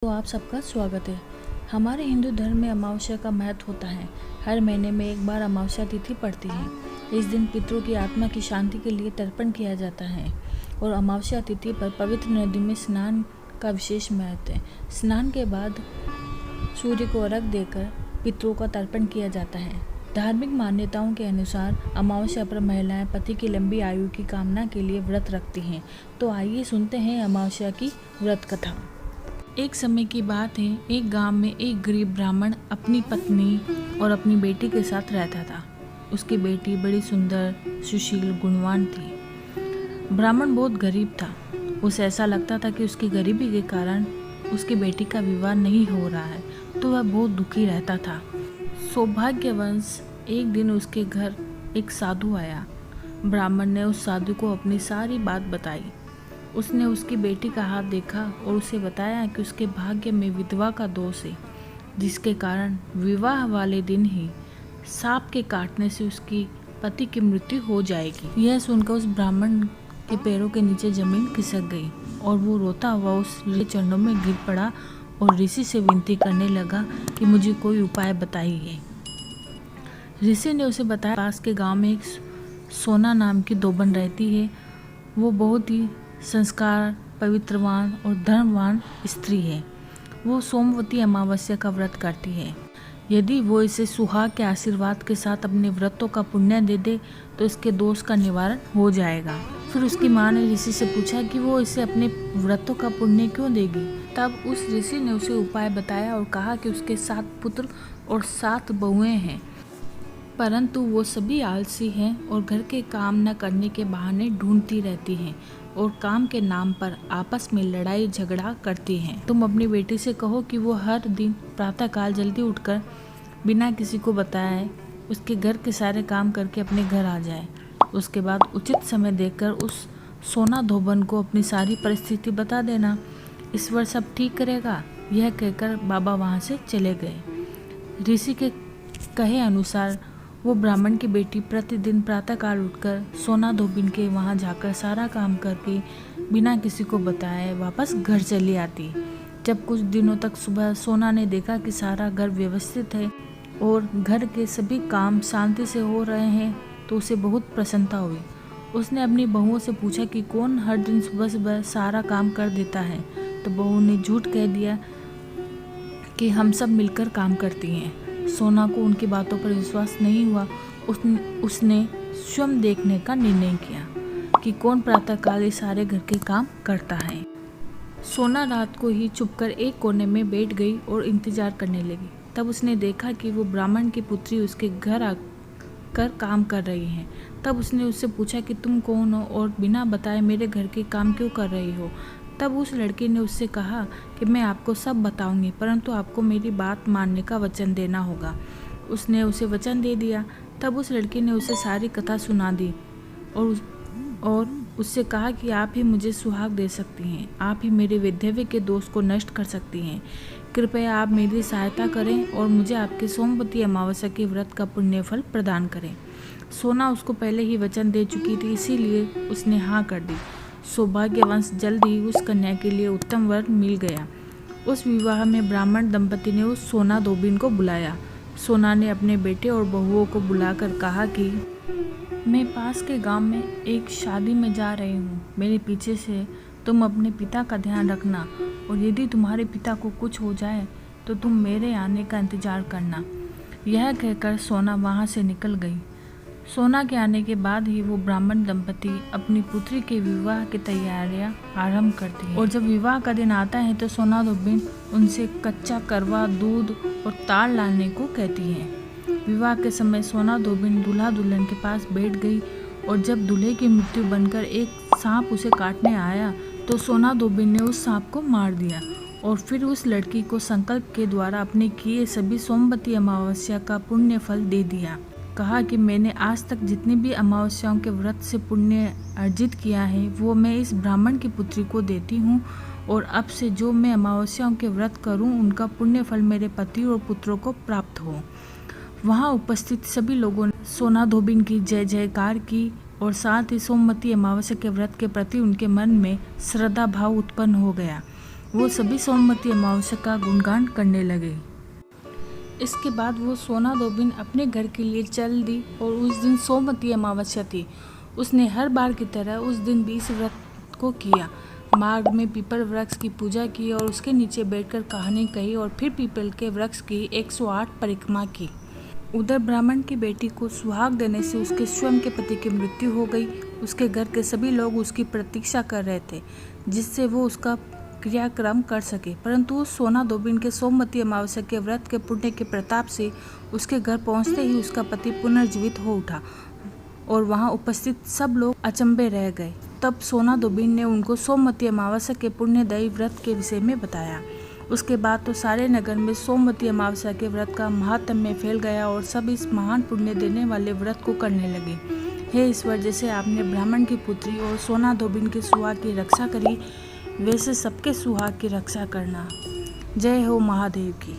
तो आप सबका स्वागत है। हमारे हिंदू धर्म में अमावस्या का महत्व होता है। हर महीने में एक बार अमावस्या तिथि पड़ती है। इस दिन पितरों की आत्मा की शांति के लिए तर्पण किया जाता है और अमावस्या तिथि पर पवित्र नदी में स्नान का विशेष महत्व है। स्नान के बाद सूर्य को अर्घ्य देकर पितरों का तर्पण किया जाता है। धार्मिक मान्यताओं के अनुसार अमावस्या पर महिलाएं पति की लंबी आयु की कामना के लिए व्रत रखती हैं। तो आइए सुनते हैं अमावस्या की व्रत कथा। एक समय की बात है, एक गांव में एक गरीब ब्राह्मण अपनी पत्नी और अपनी बेटी के साथ रहता था। उसकी बेटी बड़ी सुंदर, सुशील, गुणवान थी। ब्राह्मण बहुत गरीब था। उसे ऐसा लगता था कि उसकी गरीबी के कारण उसकी बेटी का विवाह नहीं हो रहा है, तो वह बहुत दुखी रहता था। सौभाग्यवश एक दिन उसके घर एक साधु आया। ब्राह्मण ने उस साधु को अपनी सारी बात बताई। उसने उसकी बेटी का हाथ देखा और उसे बताया कि उसके भाग्य में विधवा का दोष है, जिसके कारण विवाह वाले दिन ही सांप के काटने से उसकी पति की मृत्यु हो जाएगी। यह सुनकर उस ब्राह्मण के पैरों के नीचे जमीन खिसक गई और वो रोता हुआ उस ऋषि चरणों में गिर पड़ा और ऋषि से विनती करने लगा कि मुझे कोई उपाय बताइए। ऋषि ने उसे बताया, पास के गांव में एक सोना नाम की धोबन रहती है। वो बहुत ही संस्कार, पवित्रवान और धर्मवान स्त्री है। वो सोमवती अमावस्या का व्रत करती है। यदि वो इसे सुहाग के आशीर्वाद के साथ अपने व्रतों का पुण्य दे दे तो इसके दोष का निवारण हो जाएगा। फिर उसकी माँ ने ऋषि से पूछा कि वो इसे अपने व्रतों का पुण्य क्यों देगी। तब उस ऋषि ने उसे उपाय बताया और कहा कि उसके 7 पुत्र और 7 बहुएं हैं, परंतु वो सभी आलसी हैं और घर के काम न करने के बहाने ढूंढती रहती हैं और काम के नाम पर आपस में लड़ाई झगड़ा करती हैं। तुम अपनी बेटी से कहो कि वो हर दिन प्रातःकाल जल्दी उठकर बिना किसी को बताए उसके घर के सारे काम करके अपने घर आ जाए। उसके बाद उचित समय देखकर उस सोना धोबन को अपनी सारी परिस्थिति बता देना। ईश्वर सब ठीक करेगा। यह कहकर बाबा वहाँ से चले गए। ऋषि के कहे अनुसार वो ब्राह्मण की बेटी प्रतिदिन प्रातःकाल उठकर सोना धोबिन के वहाँ जाकर सारा काम करके बिना किसी को बताए वापस घर चली आती। जब कुछ दिनों तक सुबह सोना ने देखा कि सारा घर व्यवस्थित है और घर के सभी काम शांति से हो रहे हैं, तो उसे बहुत प्रसन्नता हुई। उसने अपनी बहुओं से पूछा कि कौन हर दिन सुबह सुबह सारा काम कर देता है। तो बहू ने झूठ कह दिया कि हम सब मिलकर काम करती हैं। सोना को उनकी बातों पर विश्वास नहीं हुआ। उसने स्वयं देखने का निर्णय किया कि कौन प्रातःकाल सारे घर के काम करता है। सोना रात को ही चुपकर एक कोने में बैठ गई और इंतजार करने लगी। तब उसने देखा कि वो ब्राह्मण की पुत्री उसके घर आकर काम कर रही है। तब उसने उससे पूछा कि तुम कौन हो और बिना बताए मेरे घर के काम क्यों कर रही हो। तब उस लड़की ने उससे कहा कि मैं आपको सब बताऊंगी, परंतु आपको मेरी बात मानने का वचन देना होगा। उसने उसे वचन दे दिया। तब उस लड़की ने उसे सारी कथा सुना दी और उससे कहा कि आप ही मुझे सुहाग दे सकती हैं, आप ही मेरे वैधव्य के दोष को नष्ट कर सकती हैं। कृपया आप मेरी सहायता करें और मुझे आपके सोमवती अमावस्या के व्रत का पुण्य फल प्रदान करें। सोना उसको पहले ही वचन दे चुकी थी, इसीलिए उसने हाँ कर दी। सौभाग्यवश जल्द ही उस कन्या के लिए उत्तम वर मिल गया। उस विवाह में ब्राह्मण दंपति ने उस सोना धोबिन को बुलाया। सोना ने अपने बेटे और बहुओं को बुलाकर कहा कि मैं पास के गांव में एक शादी में जा रही हूँ। मेरे पीछे से तुम अपने पिता का ध्यान रखना और यदि तुम्हारे पिता को कुछ हो जाए तो तुम मेरे आने का इंतजार करना। यह कहकर सोना वहाँ से निकल गई। सोना के आने के बाद ही वो ब्राह्मण दंपति अपनी पुत्री के विवाह की तैयारियां आरंभ करती है। और जब विवाह का दिन आता है तो सोना धोबिन उनसे कच्चा करवा, दूध और ताड़ लाने को कहती है। विवाह के समय सोना धोबिन दूल्हा दुल्हन के पास बैठ गई और जब दूल्हे की मृत्यु बनकर एक सांप उसे काटने आया तो सोना धोबिन ने उस सांप को मार दिया और फिर उस लड़की को संकल्प के द्वारा अपने किए सभी सोमवती अमावस्या का पुण्य फल दे दिया। कहा कि मैंने आज तक जितनी भी अमावस्याओं के व्रत से पुण्य अर्जित किया है वो मैं इस ब्राह्मण की पुत्री को देती हूँ और अब से जो मैं अमावस्याओं के व्रत करूँ उनका पुण्य फल मेरे पति और पुत्रों को प्राप्त हो। वहाँ उपस्थित सभी लोगों ने सोना धोबिन की जय जयकार की और साथ ही सोमवती अमावस्या के व्रत के प्रति उनके मन में श्रद्धा भाव उत्पन्न हो गया। वो सभी सोमवती अमावस्या का गुणगान करने लगे। इसके बाद वो सोना धोबिन अपने घर के लिए चल दी और उस दिन सोमवती अमावस्या थी। उसने हर बार की तरह उस दिन भी इस व्रत को किया। मार्ग में पीपल वृक्ष की पूजा की और उसके नीचे बैठकर कहानी कही और फिर पीपल के वृक्ष की 108 परिक्रमा की। उधर ब्राह्मण की बेटी को सुहाग देने से उसके स्वयं के पति की मृत्यु हो गई। उसके घर के सभी लोग उसकी प्रतीक्षा कर रहे थे जिससे वो उसका क्रियाक्रम कर सके, परंतु सोना धोबिन के सोमवती अमावस्या के व्रत के पुण्य के प्रताप से उसके घर पहुंचते ही उसका पति पुनर्जीवित हो उठा और वहां उपस्थित सब लोग अचंभे रह गए। तब सोना धोबिन ने उनको सोमवती अमावस्या के पुण्यदायी व्रत के विषय में बताया। उसके बाद तो सारे नगर में सोमवती अमावस्या के व्रत का महात्म्य फैल गया और सब इस महान पुण्य देने वाले व्रत को करने लगे। हे ईश्वर, जैसे आपने ब्राह्मण की पुत्री और सोना धोबिन के सुहाग की रक्षा करी, वैसे सबके सुहाग की रक्षा करना। जय हो महादेव की।